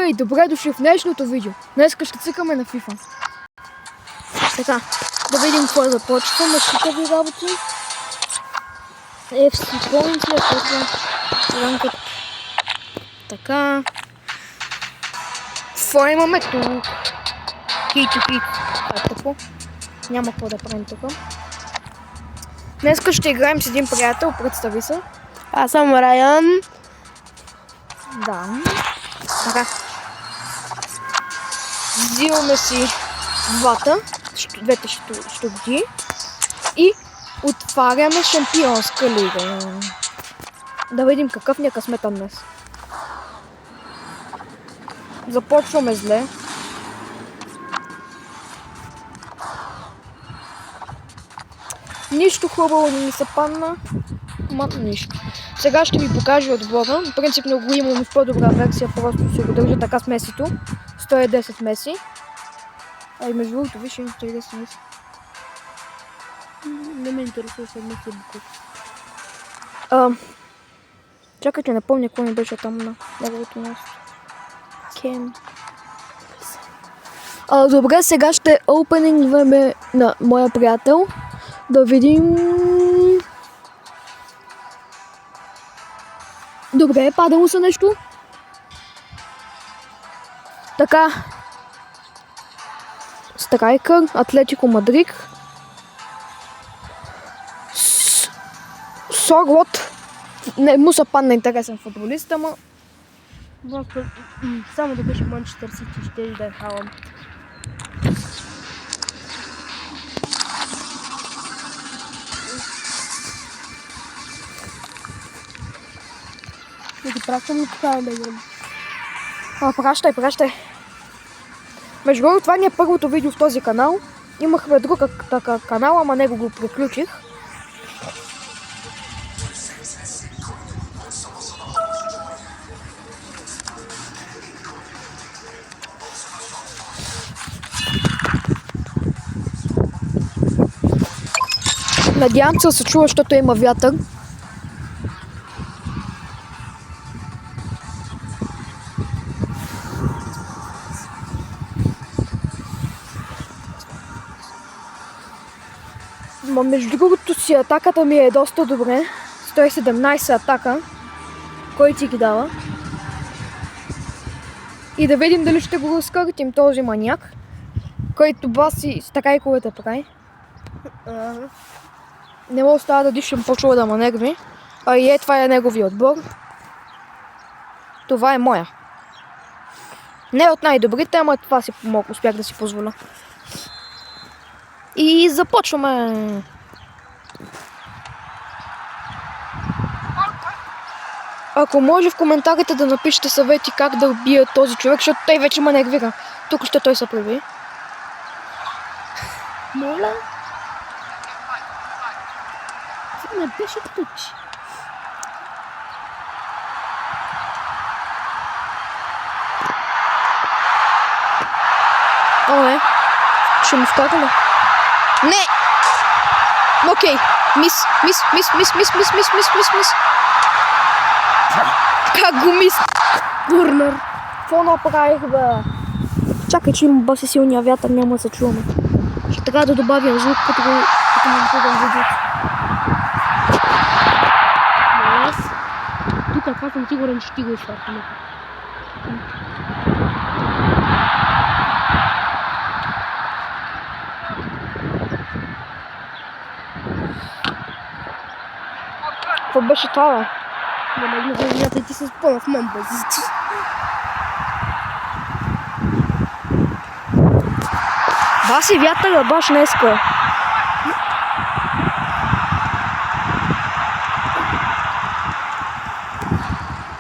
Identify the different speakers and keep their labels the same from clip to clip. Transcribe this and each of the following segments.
Speaker 1: И добре дошли в днешното видео. Днес ще цъкаме на FIFA. Така, да видим какво започваме. Шикави работи. FC Points ли ранкът. Така. Какво имаме тук? Хит. Тъпо. Няма какво да правим тук. Днес ще играем с един приятел, представи се.
Speaker 2: Аз съм Райан.
Speaker 1: Да. Така. Взимаме си двете штуки и отваряме шампионска лига. Да видим какъв ни е късмета днес. Започваме зле. Нищо хубаво не ми се падна. Нищо. Сега ще ви покажа отбора. Принципно го имам в по-добра версия, просто ще го държа така с месито. 110 меси. Ай, между другото, виж, 110 меси.
Speaker 2: Не ме интересува след меси буков.
Speaker 1: Чакайте, не помня какво ми беше там на неговото място. Кен. Добре, сега ще опенингваме на моя приятел. Да видим. Добре, падало се нещо. Така. Страйкър, Атлетико Мадрид. Соглот. Не му се падна интересен футболист, ама...
Speaker 2: Само да беше Манчестър Сити, ще да е Халанд. Да ги пращам ли така да играм?
Speaker 1: Пращай. Между другото, това ни е първото видео в този канал. Имахме друг канал, ама него го приключих. Надявам се да се чува, защото има вятър. Между другото си атаката ми е доста добре. 117 атака. Кой ти ги дава? И да видим дали ще го разкъртим този маняк, който баси с такайковете прави. Не мога остава да дишам, почва да ма нерви. Това е неговия отбор. Това е моя. Не от най-добрите, ама това си успях да си позволя. И започваме. Ако може в коментарите да напишете съвети как да убия този човек, защото той вече ме нервира. Тук ще той се прави.
Speaker 2: Моля? Не беше тук.
Speaker 1: Ще му вкара ли? Не! Окей. Мис. Как го мис?
Speaker 2: Корнер.
Speaker 1: Какво направих, бе? Чакай, че има баси силния вятър, няма да се чуваме. Ще трябва да добавя звук, като монтирам видеото.
Speaker 2: Тук аз съм сигурен, че ти го изфъртаме.
Speaker 1: Какво беше това, бе?
Speaker 2: Не гледате, ти се спъна в мен базите.
Speaker 1: Баси вятъра, баш днеска.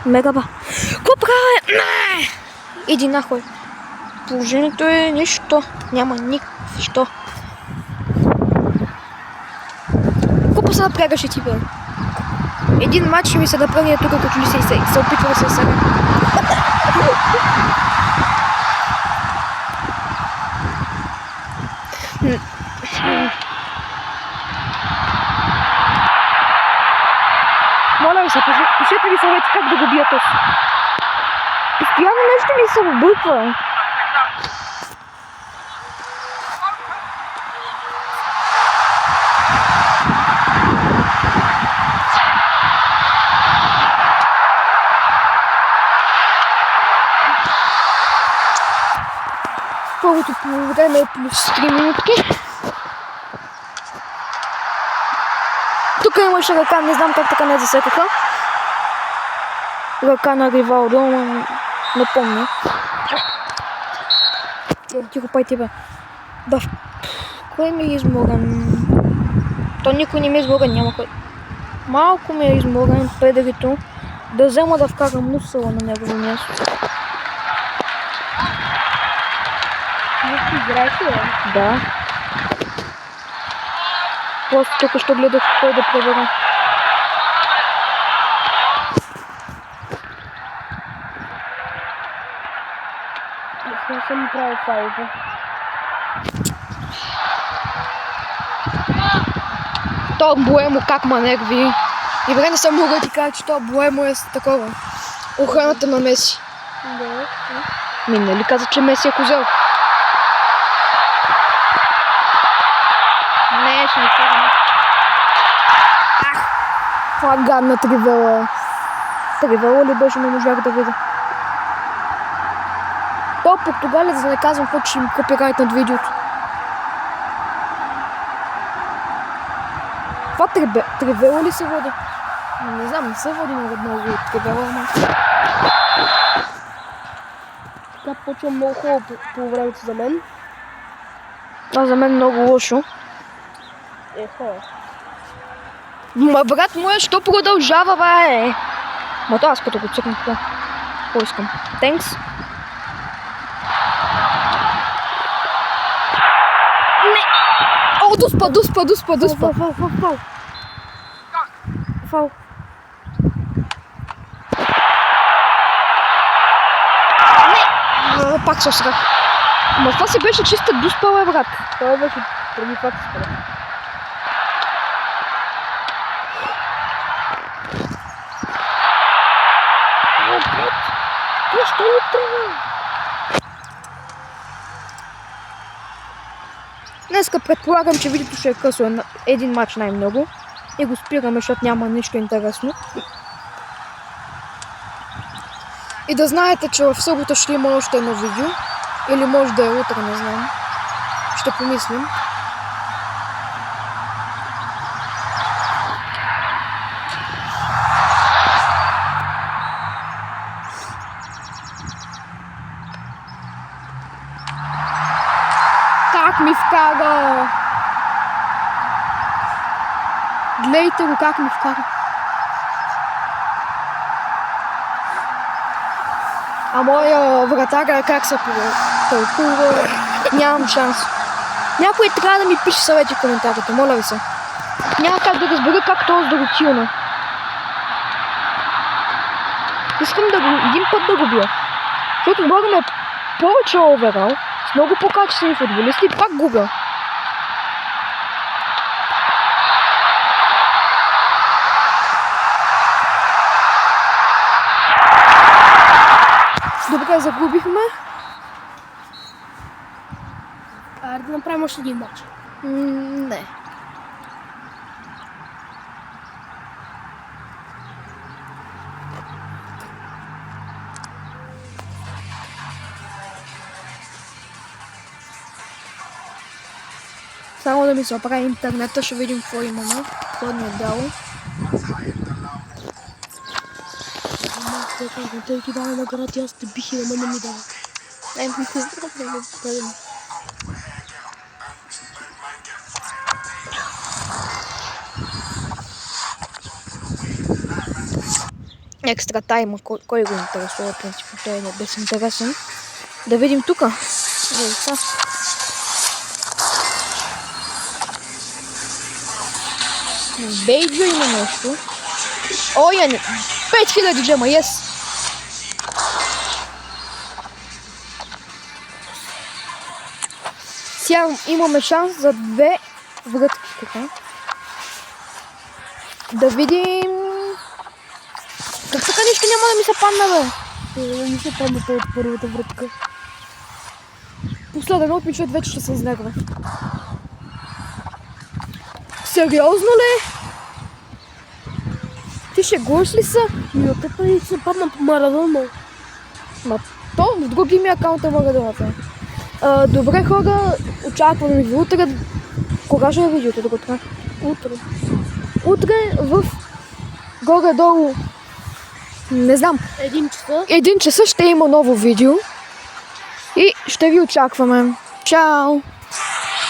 Speaker 1: Мегаба. Какво правя? Не! Иди нахуй. Положението е нищо. Няма нищо. Какво се напрягаше ти, бе? Един матч ми се напръгне тук, като ли се опитва да се сега. Моля ви се, пишете ми съвети как да го бия този. Постоянно нещо ми се обърква? Първото полувреме е плюс 3 минутки. Тук имаше ръка, не знам как така не засекаха. Ръка на Ривалдо, но не помня. Тихо, пай тебе. Да, кой ми е изморен? То никой не ми е изморен, няма кой. Малко ми е изморен Педрито. Да взема да вкарам Мусала на негово място.
Speaker 2: Играйте, бе.
Speaker 1: Да. Просто тук ще гледах кой да пребера.
Speaker 2: Не съм правил файлове.
Speaker 1: То Буемо как манерви. И време не съм могъл да ти кажа, че то Буемо е такова. Охраната на Меси.
Speaker 2: Да.
Speaker 1: Ми, нали каза, че Меси е козел?
Speaker 2: Не, ще ми кажа.
Speaker 1: Това гадна Тривела. Тривела ли беше, не можах да видя. То португалец, да не казвам, какво ще им копирайт над видеото. Това Тривела ли се води? Не знам, не се води много Тривела, ама...
Speaker 2: Така почва много хубаво по времето за мен.
Speaker 1: Това за мен много лошо.
Speaker 2: Хора.
Speaker 1: Ма брат моя, що продължава, бе? Ма то аз като го цъкнах това. Какво искам? Thanks. Не! О, дуспа!
Speaker 2: Фал.
Speaker 1: Пак се осрах. Ма това си беше чиста дуспа, бе, брат.
Speaker 2: Това беше преди това се спра.
Speaker 1: Защо не трябва? Днеска предполагам, че видеото ще е късо един матч най-много. И го спираме, защото няма нищо интересно. И да знаете, че в събота ще има още едно видео. Или може да е утре, не знам. Ще помислим. Как ми вкара! Гледайте го как ми вкара. А моя вратаря как се тълкува? Нямам шанс. Някой трябва да ми пише съвети в коментарите, моля ви се. Няма как да разбера как този да го килна. Искам да го един път да го бия. Защото отбора ми е повече оверал, с много по-качествени футболисти и пак губя. Добре, загубихме.
Speaker 2: Айде да направим още един матч.
Speaker 1: Не. Само да ми се оправи интернета, ще видим какво имаме. Какво ни е дало.
Speaker 2: Той ти дава награда и аз те бих и на мен не ми дава.
Speaker 1: Не знам да го правим. Екстра тайма, кой го интересува, принципно той е безинтересен. Да видим тука. Бейджо има нещо. О, я не... 5000 джема, yes! Сега имаме шанс за 2 врътки. Така. Да видим... Как така нищо няма да ми се падна, бе?
Speaker 2: Не се помня от първата врътка.
Speaker 1: Последен опит, защото вече ще се изнервя. Сериозно ли? Ти шегуваш ли се?
Speaker 2: И от теб се падна по Марадона.
Speaker 1: Ма то в други ми акаунта Марадоната. Добре хора, очакваме ви утре. Кога ще е видеото до утре?
Speaker 2: Утре.
Speaker 1: Утре в горе-долу, не знам,
Speaker 2: 1 часа.
Speaker 1: 1 часа ще има ново видео и ще ви очакваме. Чао!